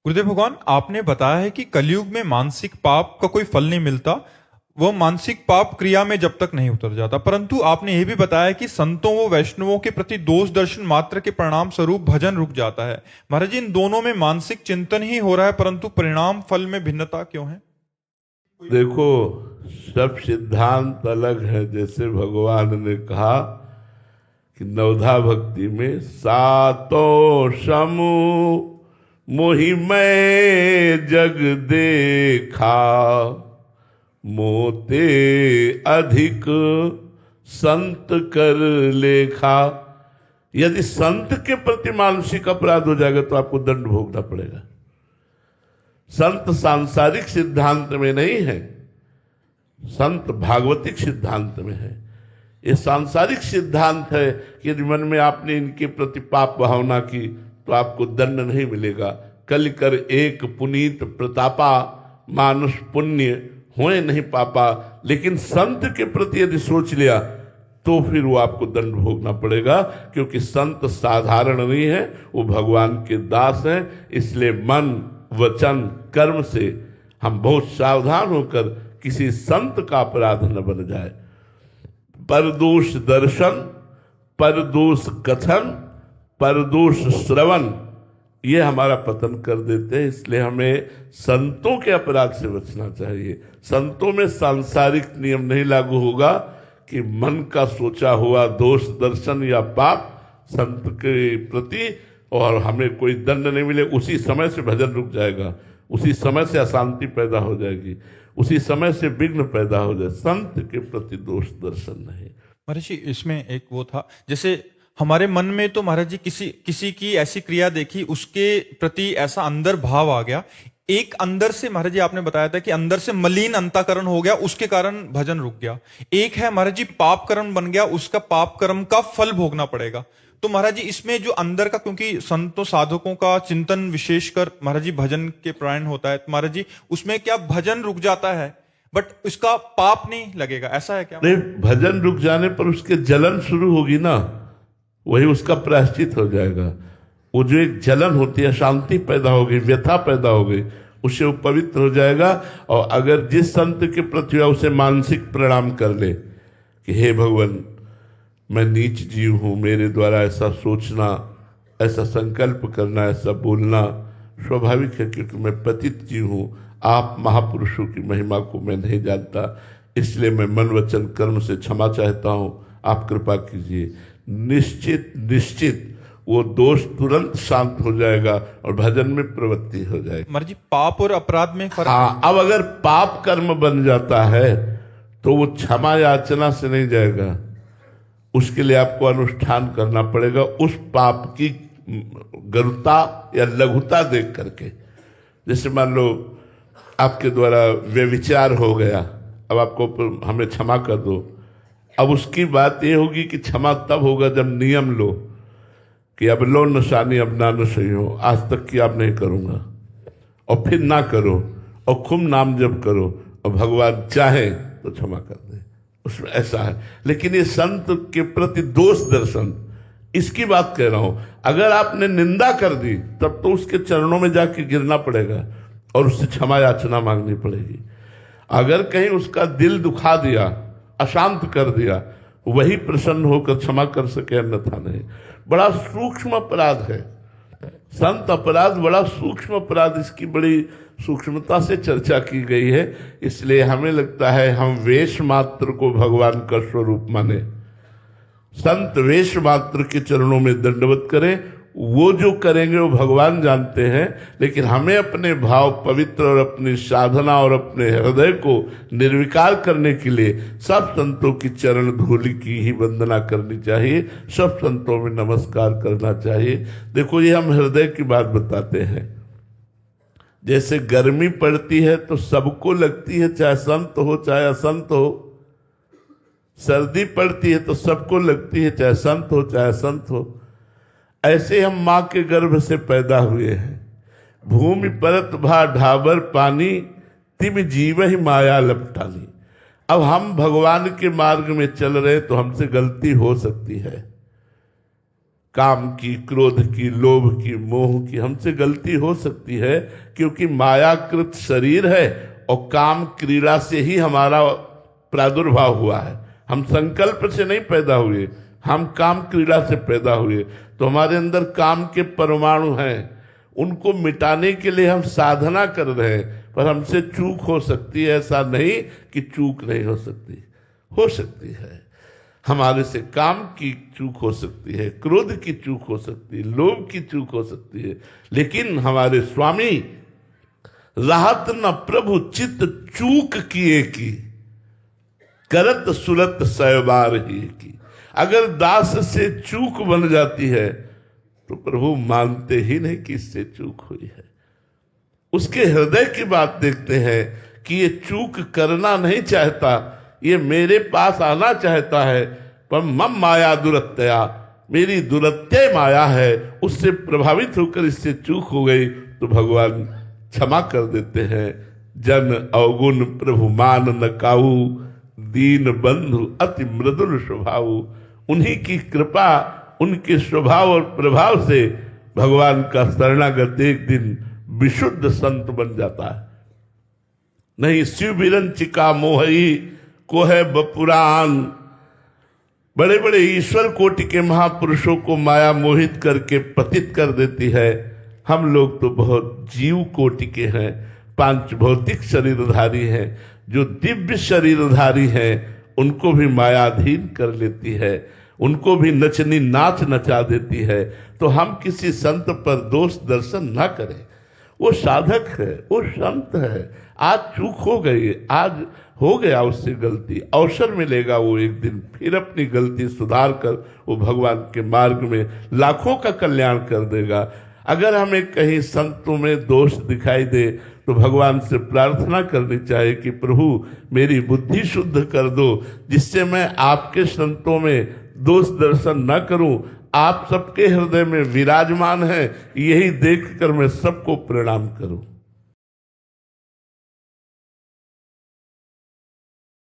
गुरुदेव भगवान, आपने बताया है कि कलयुग में मानसिक पाप का कोई फल नहीं मिलता। वह मानसिक पाप क्रिया में जब तक नहीं उतर जाता। परंतु आपने यह भी बताया कि संतों व वैष्णवों के प्रति दोष दर्शन मात्र के परिणाम स्वरूप भजन रुक जाता है। महाराज जी, इन दोनों में मानसिक चिंतन ही हो रहा है, परंतु परिणाम फल में भिन्नता क्यों है? देखो, सब सिद्धांत अलग है। जैसे भगवान ने कहा कि नवधा भक्ति में सातों समूह मोहि मैं जग देखा, मोते अधिक संत कर लेखा। यदि संत के प्रति मानसिक अपराध हो जाएगा तो आपको दंड भोगना पड़ेगा। संत सांसारिक सिद्धांत में नहीं है, संत भागवतिक सिद्धांत में है। ये सांसारिक सिद्धांत है कि यदि मन में आपने इनके प्रति पाप भावना की तो आपको दंड नहीं मिलेगा। कल कर एक पुनीत प्रतापा, मानुष पुण्य होए नहीं पापा। लेकिन संत के प्रति यदि सोच लिया तो फिर वो आपको दंड भोगना पड़ेगा, क्योंकि संत साधारण नहीं है, वो भगवान के दास हैं। इसलिए मन वचन कर्म से हम बहुत सावधान होकर किसी संत का अपराध न बन जाए। परदोष दर्शन, परदोष कथन, परदोष श्रवण, ये हमारा पतन कर देते हैं। इसलिए हमें संतों के अपराध से बचना चाहिए। संतों में सांसारिक नियम नहीं लागू होगा कि मन का सोचा हुआ दोष दर्शन या पाप संत के प्रति और हमें कोई दंड नहीं मिले। उसी समय से भजन रुक जाएगा, उसी समय से अशांति पैदा हो जाएगी, उसी समय से विघ्न पैदा हो जाए। संत के प्रति दोष दर्शन नहीं। महाराज जी, इसमें एक वो था, जैसे हमारे मन में तो महाराज जी किसी की ऐसी क्रिया देखी, उसके प्रति ऐसा अंदर भाव आ गया। एक अंदर से महाराज जी आपने बताया था कि अंदर से मलिन अंतःकरण हो गया, उसके कारण भजन रुक गया। एक है महाराज जी पाप कर्म बन गया, उसका पाप कर्म का फल भोगना पड़ेगा। तो महाराज जी इसमें जो अंदर का, क्योंकि संतों साधकों का चिंतन विशेषकर महाराज जी भजन के प्राण होता है, तो महाराज जी उसमें क्या भजन रुक जाता है बट उसका पाप नहीं लगेगा, ऐसा है क्या? नहीं, भजन रुक जाने पर उसके जलन शुरू होगी ना, वही उसका प्रायश्चित हो जाएगा। वो जो एक जलन होती है, शांति पैदा हो गई, व्यथा पैदा हो गई, उससे वो पवित्र हो जाएगा। और अगर जिस संत के प्रति उसे मानसिक प्रणाम कर ले कि हे भगवान, मैं नीच जीव हूँ, मेरे द्वारा ऐसा सोचना, ऐसा संकल्प करना, ऐसा बोलना स्वाभाविक है, क्योंकि मैं पतित जीव हूँ। आप महापुरुषों की महिमा को मैं नहीं जानता, इसलिए मैं मन वचन कर्म से क्षमा चाहता हूँ, आप कृपा कीजिए। निश्चित निश्चित वो दोष तुरंत शांत हो जाएगा और भजन में प्रवृत्ति हो जाएगी। महाराज जी पाप और अपराध में फर्क? हाँ, अब अगर पाप कर्म बन जाता है तो वो क्षमा याचना से नहीं जाएगा, उसके लिए आपको अनुष्ठान करना पड़ेगा। उस पाप की गरुता या लघुता देख करके, जैसे मान लो आपके द्वारा व्यभिचार हो गया, अब आपको हमें क्षमा कर दो। अब उसकी बात ये होगी कि क्षमा तब होगा जब नियम लो कि अब लो निशानी, अब ना सही हो, आज तक की आप नहीं करूंगा, और फिर ना करो और खूब नाम जप करो और भगवान चाहे तो क्षमा कर दे, उसमें ऐसा है। लेकिन ये संत के प्रति दोष दर्शन, इसकी बात कह रहा हूं। अगर आपने निंदा कर दी तब तो उसके चरणों में जाके गिरना पड़ेगा और उससे क्षमा याचना मांगनी पड़ेगी। अगर कहीं उसका दिल दुखा दिया, अशांत कर दिया, वही प्रसन्न होकर क्षमा कर सके, अन्यथा नहीं। बड़ा सूक्ष्म अपराध है संत अपराध, बड़ा सूक्ष्म अपराध, इसकी बड़ी सूक्ष्मता से चर्चा की गई है। इसलिए हमें लगता है हम वेश मात्र को भगवान का स्वरूप माने, संत वेश मात्र के चरणों में दंडवत करें। वो जो करेंगे वो भगवान जानते हैं, लेकिन हमें अपने भाव पवित्र और अपनी साधना और अपने हृदय को निर्विकार करने के लिए सब संतों की चरण धूलि की ही वंदना करनी चाहिए, सब संतों में नमस्कार करना चाहिए। देखो, ये हम हृदय की बात बताते हैं। जैसे गर्मी पड़ती है तो सबको लगती है, चाहे संत हो चाहे असंत हो। सर्दी पड़ती है तो सबको लगती है, चाहे संत हो चाहे असंत हो। ऐसे हम माँ के गर्भ से पैदा हुए हैं। भूमि परत भा ढाबर पानी, तिम जीव ही माया लपटानी। अब हम भगवान के मार्ग में चल रहे तो हमसे गलती हो सकती है, काम की, क्रोध की, लोभ की, मोह की। हमसे गलती हो सकती है क्योंकि मायाकृत शरीर है और काम क्रीड़ा से ही हमारा प्रादुर्भाव हुआ है। हम संकल्प से नहीं पैदा हुए, हम काम क्रीड़ा से पैदा हुए। तो हमारे अंदर काम के परमाणु हैं, उनको मिटाने के लिए हम साधना कर रहे हैं, पर हमसे चूक हो सकती है। ऐसा नहीं कि चूक नहीं हो सकती है। हमारे से काम की चूक हो सकती है, क्रोध की चूक हो सकती है, लोभ की चूक हो सकती है, लेकिन हमारे स्वामी राहत न प्रभु चित्त चूक किए की, करत सुरत सैबार ही की। अगर दास से चूक बन जाती है तो प्रभु मानते ही नहीं कि इससे चूक हुई है। उसके हृदय की बात देखते हैं कि ये चूक करना नहीं चाहता, ये मेरे पास आना चाहता है, पर मम माया दुरत्या, मेरी दुरत्य माया है, उससे प्रभावित होकर इससे चूक हो गई, तो भगवान क्षमा कर देते हैं। जन अवगुण प्रभु मान न काऊ, दीन बंधु अति मृदुल स्वभाव। उन्हीं की कृपा, उनके स्वभाव और प्रभाव से भगवान का शरणागत एक दिन विशुद्ध संत बन जाता है। नहीं शिव विरंचिका मोहई को है बपुराण। बड़े बड़े ईश्वर कोटि के महापुरुषों को माया मोहित करके पतित कर देती है। हम लोग तो बहुत जीव कोटि के हैं, पांच भौतिक शरीरधारी हैं। जो दिव्य शरीरधारी हैं उनको भी मायाधीन कर लेती है, उनको भी नचनी नाच नचा देती है। तो हम किसी संत पर दोष दर्शन ना करें। वो साधक है, वो संत है। आज चूक हो गई, आज हो गया उससे गलती, अवसर मिलेगा वो एक दिन फिर अपनी गलती सुधार कर वो भगवान के मार्ग में लाखों का कल्याण कर देगा। अगर हमें कहीं संतों में दोष दिखाई दे तो भगवान से प्रार्थना करनी चाहिए कि प्रभु मेरी बुद्धि शुद्ध कर दो, जिससे मैं आपके संतों में दोष दर्शन न करूं। आप सबके हृदय में विराजमान हैं, यही देखकर मैं सबको प्रणाम करूं।